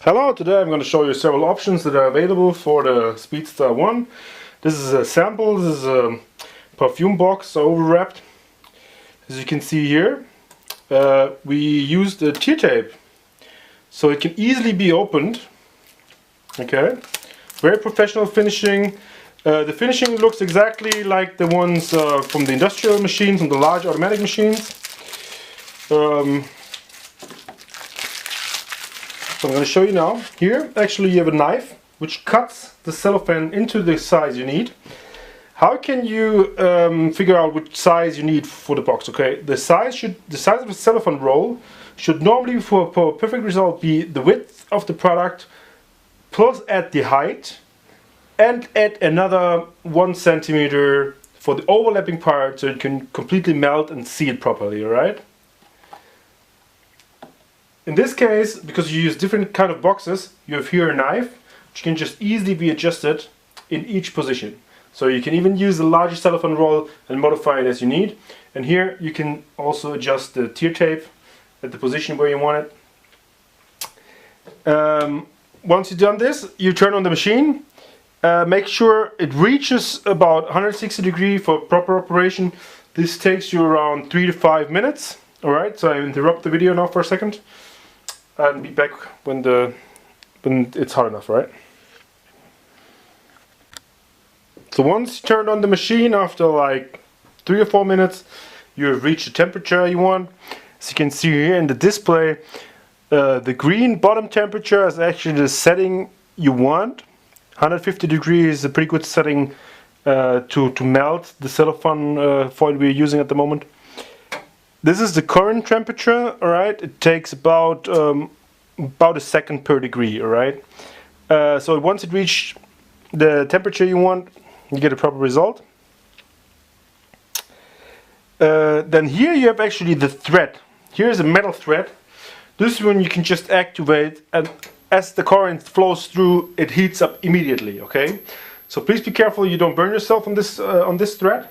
Hello, today I'm going to show you several options that are available for the Speedstar 1. This is a sample, this is a perfume box overwrapped. As you can see here, we used a tear tape, so it can easily be opened. Okay, very professional finishing. The finishing looks exactly like the ones from the industrial machines, from the large automatic machines. So I'm going to show you now. Here actually you have a knife which cuts the cellophane into the size you need. How can you figure out which size you need for the box? Okay, the size of the cellophane roll should normally, for a perfect result, be the width of the product plus add the height and add another 1 centimeter for the overlapping part so it can completely melt and seal properly. All right. In this case, because you use different kind of boxes, you have here a knife which can just easily be adjusted in each position. So you can even use the larger cellophane roll and modify it as you need. And here you can also adjust the tear tape at the position where you want it. Once you've done this, you turn on the machine. Make sure it reaches about 160 degrees for proper operation. This takes you around 3 to 5 minutes. Alright, so I interrupt the video now for a second. And be back when it's hot enough, right? So once you turn on the machine, after like 3 or 4 minutes, you have reached the temperature you want. As you can see here in the display, the green bottom temperature is actually the setting you want. 150 degrees is a pretty good setting to melt the cellophane foil we're using at the moment. This is the current temperature, alright? It takes about a second per degree, alright? So once it reaches the temperature you want, you get a proper result. Then here you have actually the thread. Here's a metal thread. This one you can just activate, and as the current flows through, it heats up immediately, okay? So please be careful you don't burn yourself on this thread.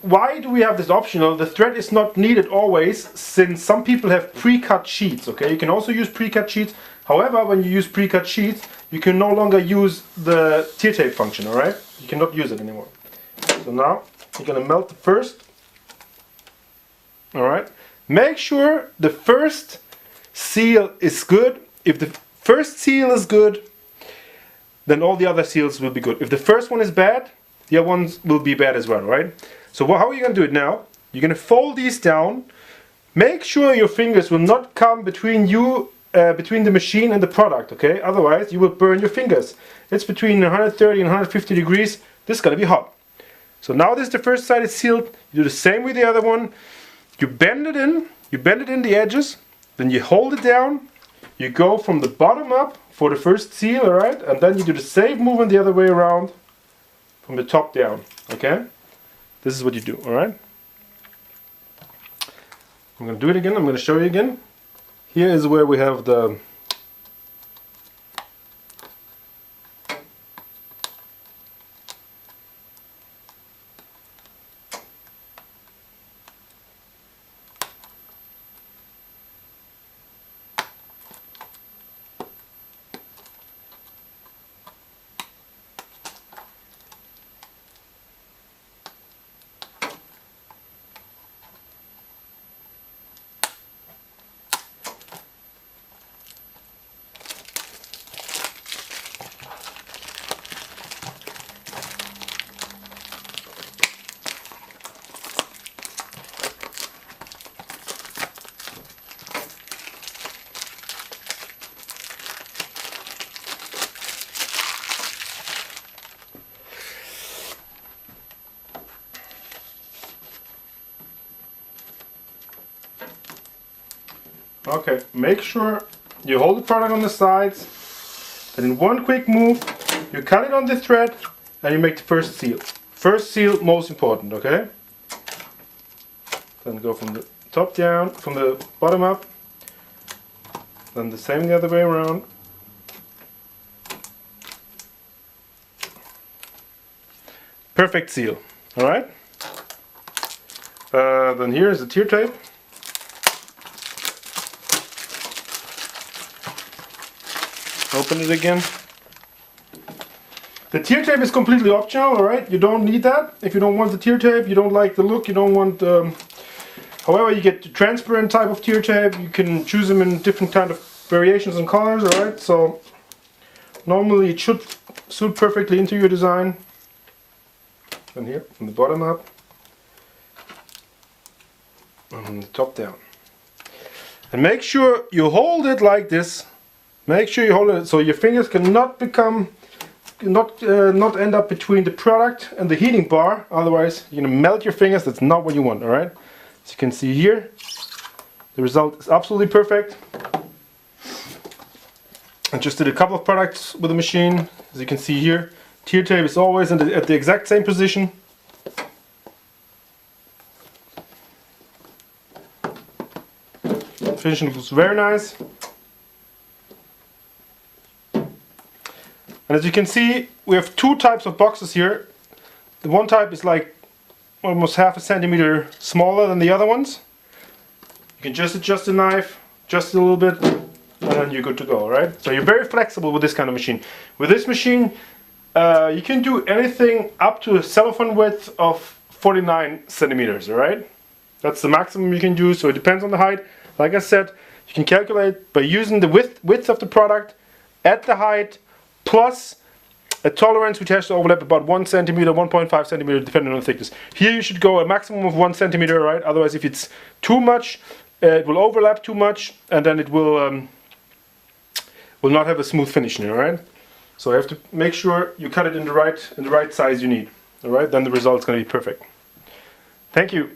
Why do we have this optional? The thread is not needed always, since some people have pre-cut sheets. Okay, you can also use pre-cut sheets. However, when you use pre-cut sheets, you can no longer use the tear tape function. All right, you cannot use it anymore. So now you're gonna melt the first. All right, make sure the first seal is good. If the first seal is good, then all the other seals will be good. If the first one is bad, the other ones will be bad as well. Right? So how are you going to do it now? You're going to fold these down. Make sure your fingers will not come between between the machine and the product, okay? Otherwise you will burn your fingers. It's between 130 and 150 degrees. This is going to be hot. So now this is the first side is sealed. You do the same with the other one. You bend it in the edges, then you hold it down. You go from the bottom up for the first seal, alright? And then you do the same movement the other way around from the top down, okay? This is what you do, alright? I'm going to do it again, I'm going to show you again. Here is where we have the Okay, make sure you hold the product on the sides, and in one quick move, you cut it on the thread, and you make the first seal. First seal, most important, okay? Then go from the top down, from the bottom up, then the same the other way around. Perfect seal, alright? Then here is the tear tape. Open it again. The tear tape is completely optional, alright? You don't need that. If you don't want the tear tape, you don't like the look, you don't want... however, you get the transparent type of tear tape. You can choose them in different kind of variations and colors, alright? So, normally it should suit perfectly into your design. And here, from the bottom up. And from the top down. And make sure you hold it like this. Make sure you hold it so your fingers cannot become... not end up between the product and the heating bar, otherwise you're gonna melt your fingers. That's not what you want, alright? As you can see here, the result is absolutely perfect. I just did a couple of products with the machine. As you can see here, tear tape is always at the exact same position. Finishing looks very nice. And as you can see, we have two types of boxes here. The one type is like almost half a centimeter smaller than the other ones. You can just adjust the knife, just a little bit, and then you're good to go, right? So you're very flexible with this kind of machine. With this machine, you can do anything up to a cellophane width of 49 centimeters, alright? That's the maximum you can do, so it depends on the height. Like I said, you can calculate by using the width of the product at the height, plus a tolerance which has to overlap about 1 centimeter, 1.5 centimeter, depending on the thickness. Here you should go a maximum of 1 centimeter, right? Otherwise, if it's too much, it will overlap too much, and then it will not have a smooth finish, all right? So you have to make sure you cut it in the right size you need, all right? Then the result's going to be perfect. Thank you.